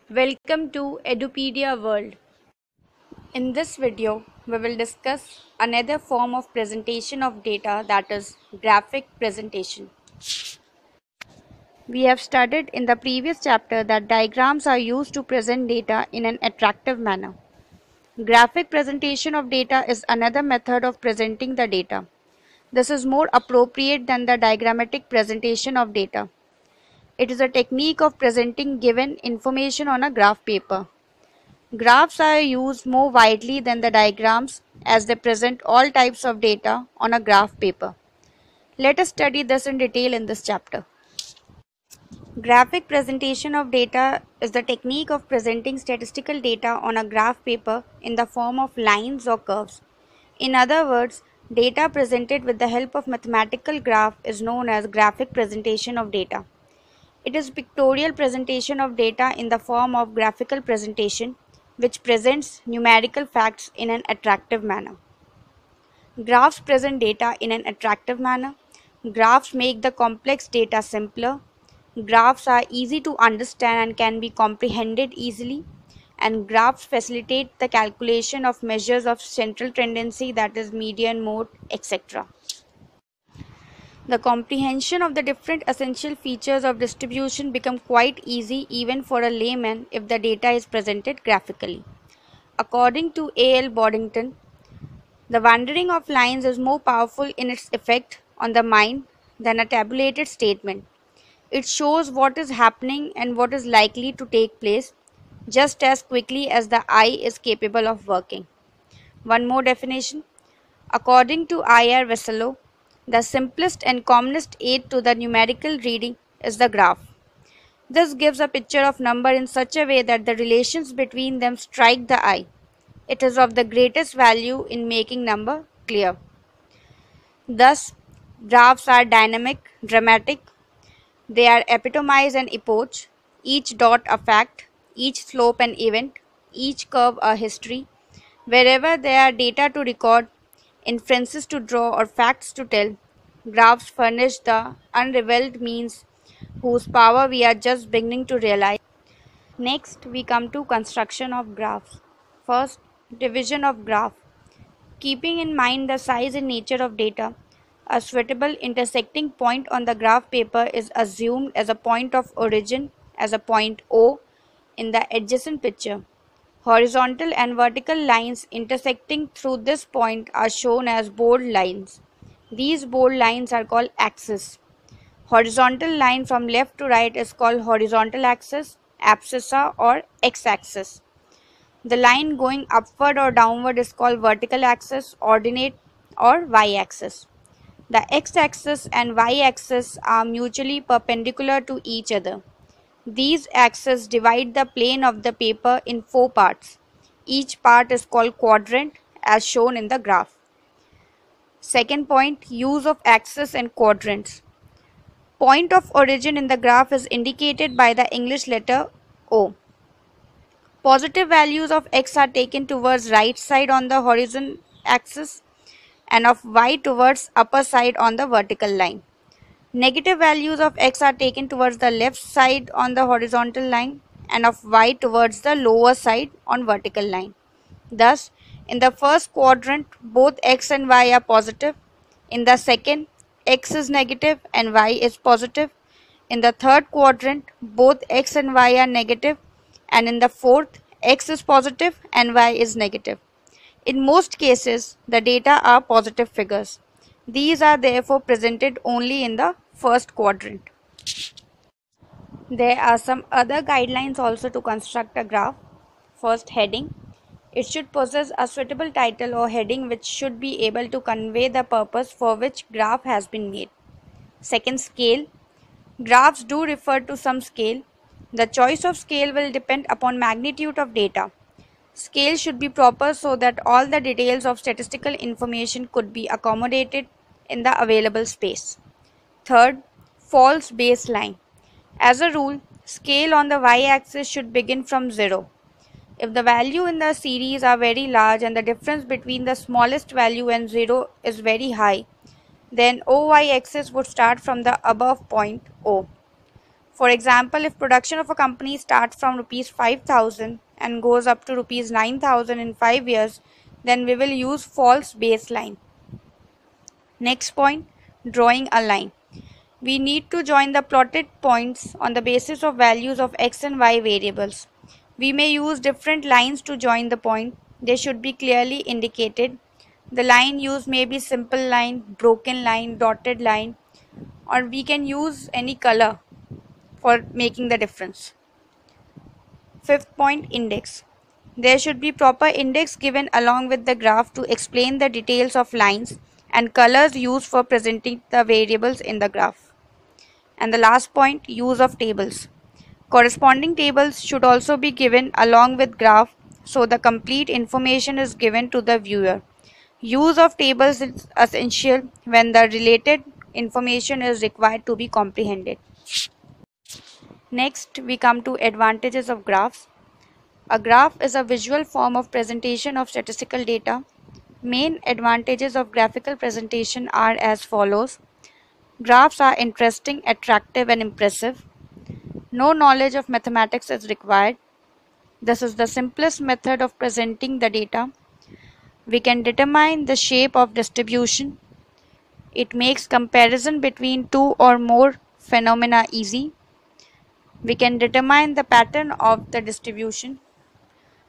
Welcome to Edupedia World. In this video, we will discuss another form of presentation of data, that is graphic presentation. We have studied in the previous chapter that diagrams are used to present data in an attractive manner. Graphic presentation of data is another method of presenting the data. This is more appropriate than the diagrammatic presentation of data. It is a technique of presenting given information on a graph paper. Graphs are used more widely than the diagrams as they present all types of data on a graph paper. Let us study this in detail in this chapter. Graphic presentation of data is the technique of presenting statistical data on a graph paper in the form of lines or curves. In other words, data presented with the help of mathematical graph is known as graphic presentation of data. It is pictorial presentation of data in the form of graphical presentation, which presents numerical facts in an attractive manner. Graphs present data in an attractive manner. Graphs make the complex data simpler. Graphs are easy to understand and can be comprehended easily. And graphs facilitate the calculation of measures of central tendency, that is median, mode, etc. The comprehension of the different essential features of distribution become quite easy even for a layman if the data is presented graphically. According to A.L. Boddington, the wandering of lines is more powerful in its effect on the mind than a tabulated statement. It shows what is happening and what is likely to take place just as quickly as the eye is capable of working. One more definition. According to I.R. Vesalo, the simplest and commonest aid to the numerical reading is the graph. This gives a picture of number in such a way that the relations between them strike the eye. It is of the greatest value in making number clear. Thus, graphs are dynamic, dramatic. They are epitomize an epoch, each dot a fact, each slope an event, each curve a history. Wherever there are data to record, inferences to draw, or facts to tell, graphs furnish the unrevealed means whose power we are just beginning to realize. Next, we come to construction of graphs. First, division of graph. Keeping in mind the size and nature of data, a suitable intersecting point on the graph paper is assumed as a point of origin as a point O in the adjacent picture. Horizontal and vertical lines intersecting through this point are shown as bold lines. These bold lines are called axes. Horizontal line from left to right is called horizontal axis, abscissa, or x-axis. The line going upward or downward is called vertical axis, ordinate, or y-axis. The x-axis and y-axis are mutually perpendicular to each other. These axes divide the plane of the paper in 4 parts. Each part is called quadrant as shown in the graph. Second point, use of axes and quadrants. Point of origin in the graph is indicated by the English letter O. Positive values of x are taken towards right side on the horizontal axis and of y towards upper side on the vertical line. Negative values of x are taken towards the left side on the horizontal line and of y towards the lower side on vertical line. Thus, in the first quadrant, both x and y are positive. In the second, x is negative and y is positive. In the third quadrant, both x and y are negative, and in the fourth, x is positive and y is negative. In most cases, the data are positive figures. These are therefore presented only in the first quadrant. There are some other guidelines also to construct a graph. First, heading. It should possess a suitable title or heading which should be able to convey the purpose for which graph has been made. Second, scale. Graphs do refer to some scale. The choice of scale will depend upon magnitude of data. Scale should be proper so that all the details of statistical information could be accommodated in the available space. Third, false baseline. As a rule, scale on the y-axis should begin from 0. If the value in the series are very large and the difference between the smallest value and 0 is very high, then OY axis would start from the above point O. For example, if production of a company starts from rupees 5,000 and goes up to rupees 9,000 in 5 years, then we will use false baseline. Next point, drawing a line. We need to join the plotted points on the basis of values of x and y variables. We may use different lines to join the point. They should be clearly indicated. The line used may be simple line, broken line, dotted line, or we can use any color for making the difference. Fifth point, index. There should be proper index given along with the graph to explain the details of lines and colors used for presenting the variables in the graph. And the last point, use of tables. Corresponding tables should also be given along with graph so the complete information is given to the viewer. Use of tables is essential when the related information is required to be comprehended. Next, we come to advantages of graphs. A graph is a visual form of presentation of statistical data. Main advantages of graphical presentation are as follows. Graphs are interesting, attractive, and impressive. No knowledge of mathematics is required. This is the simplest method of presenting the data. We can determine the shape of distribution. It makes comparison between two or more phenomena easy. We can determine the pattern of the distribution.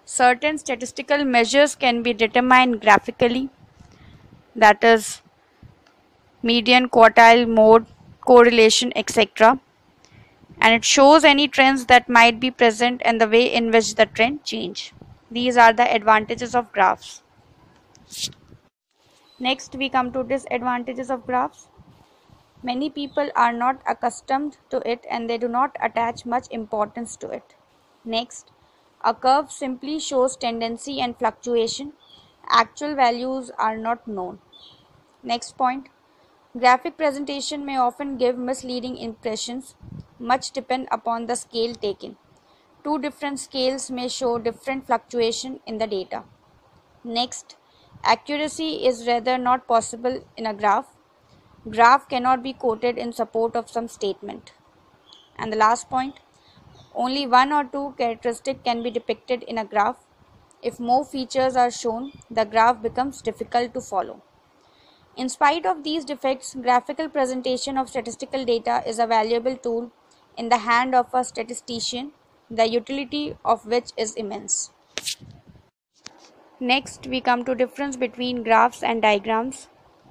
Certain statistical measures can be determined graphically, that is median, quartile, mode, correlation, etc. And it shows any trends that might be present and the way in which the trend change. These are the advantages of graphs. Next, we come to disadvantages of graphs. Many people are not accustomed to it and they do not attach much importance to it. Next, a curve simply shows tendency and fluctuation. Actual values are not known. Next point, graphic presentation may often give misleading impressions. Much depend upon the scale taken. Two different scales may show different fluctuation in the data. Next, accuracy is rather not possible in a graph. Graph cannot be quoted in support of some statement. And the last point, only one or two characteristics can be depicted in a graph. If more features are shown, the graph becomes difficult to follow. In spite of these defects, graphical presentation of statistical data is a valuable tool in the hand of a statistician, the utility of which is immense. Next, we come to difference between graphs and diagrams.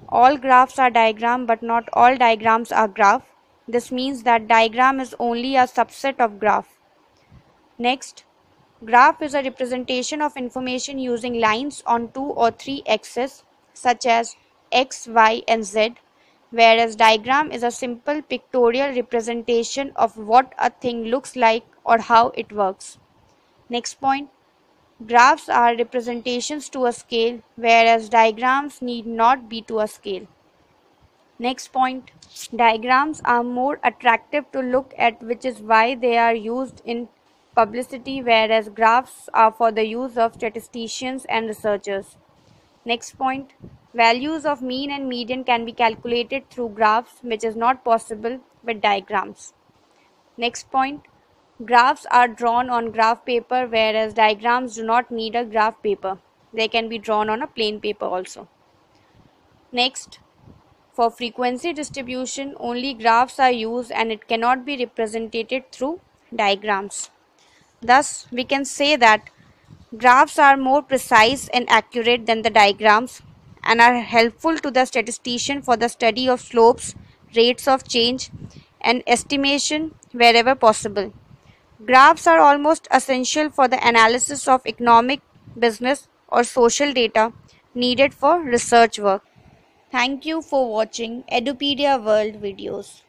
All graphs are diagram, but not all diagrams are graph. This means that diagram is only a subset of graph. Next, graph is a representation of information using lines on 2 or 3 axes such as x, y, and z, whereas diagram is a simple pictorial representation of what a thing looks like or how it works. Next point, graphs are representations to a scale, whereas diagrams need not be to a scale. Next point, diagrams are more attractive to look at, which is why they are used in publicity, whereas graphs are for the use of statisticians and researchers. Next point, values of mean and median can be calculated through graphs, which is not possible with diagrams. Next point, graphs are drawn on graph paper, whereas diagrams do not need a graph paper. They can be drawn on a plain paper also. Next, for frequency distribution, only graphs are used and it cannot be represented through diagrams. Thus, we can say that graphs are more precise and accurate than the diagrams and are helpful to the statistician for the study of slopes, rates of change, and estimation wherever possible. Graphs are almost essential for the analysis of economic, business, or social data needed for research work. Thank you for watching Edupedia World videos.